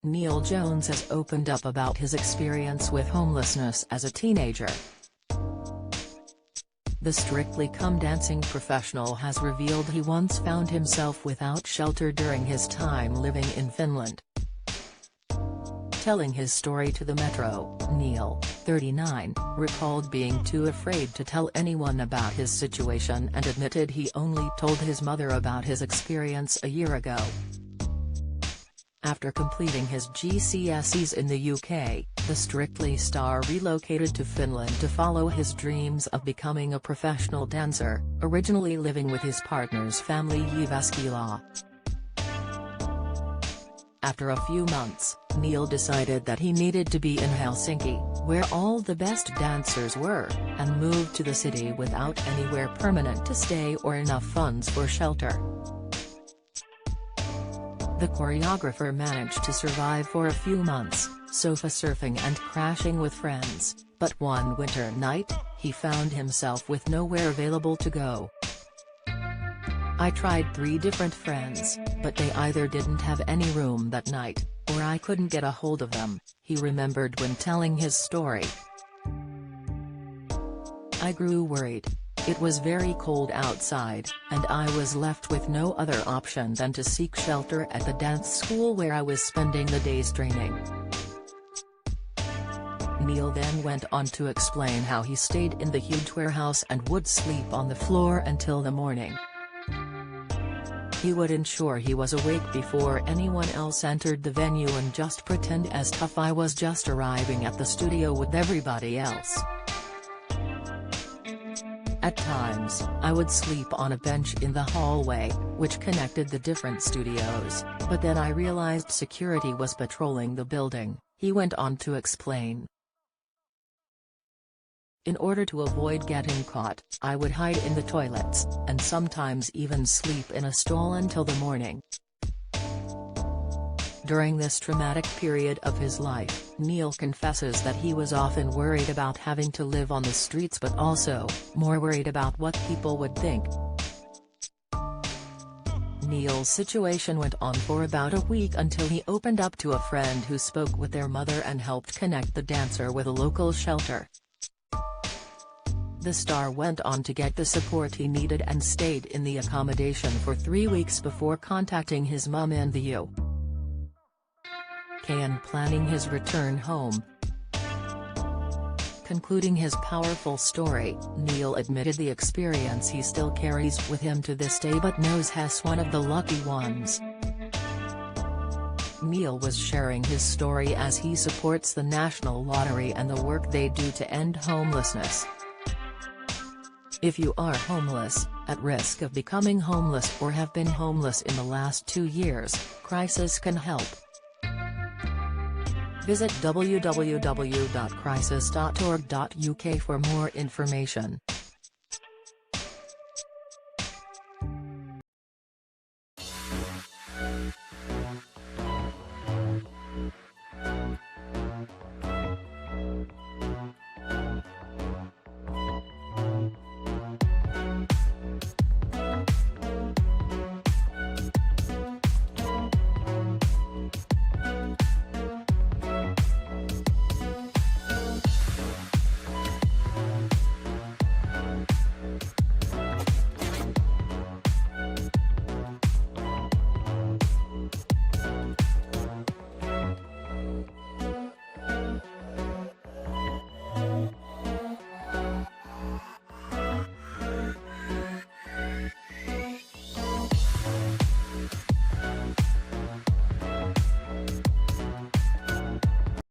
Neil Jones has opened up about his experience with homelessness as a teenager. The Strictly Come Dancing professional has revealed he once found himself without shelter during his time living in Finland. Telling his story to the Metro, Neil, 39, recalled being too afraid to tell anyone about his situation and admitted he only told his mother about his experience a year ago. After completing his GCSEs in the UK, the Strictly star relocated to Finland to follow his dreams of becoming a professional dancer, originally living with his partner's family Jyväskylä. After a few months, Neil decided that he needed to be in Helsinki, where all the best dancers were, and moved to the city without anywhere permanent to stay or enough funds for shelter. The choreographer managed to survive for a few months, sofa surfing and crashing with friends, but one winter night, he found himself with nowhere available to go. "I tried 3 different friends, but they either didn't have any room that night, or I couldn't get a hold of them," he remembered when telling his story. "I grew worried. It was very cold outside, and I was left with no other option than to seek shelter at the dance school where I was spending the days training." Neil then went on to explain how he stayed in the huge warehouse and would sleep on the floor until the morning. He would ensure he was awake before anyone else entered the venue and just pretend as tough I was just arriving at the studio with everybody else. "At times, I would sleep on a bench in the hallway, which connected the different studios, but then I realized security was patrolling the building," he went on to explain. "In order to avoid getting caught, I would hide in the toilets, and sometimes even sleep in a stall until the morning." During this traumatic period of his life, Neil confesses that he was often worried about having to live on the streets but also, more worried about what people would think. Neil's situation went on for about a week until he opened up to a friend who spoke with their mother and helped connect the dancer with a local shelter. The star went on to get the support he needed and stayed in the accommodation for 3 weeks before contacting his mum in the UK and planning his return home. Concluding his powerful story, Neil admitted the experience he still carries with him to this day but knows he's one of the lucky ones. Neil was sharing his story as he supports the National Lottery and the work they do to end homelessness. If you are homeless, at risk of becoming homeless or have been homeless in the last 2 years, Crisis can help. Visit www.crisis.org.uk for more information.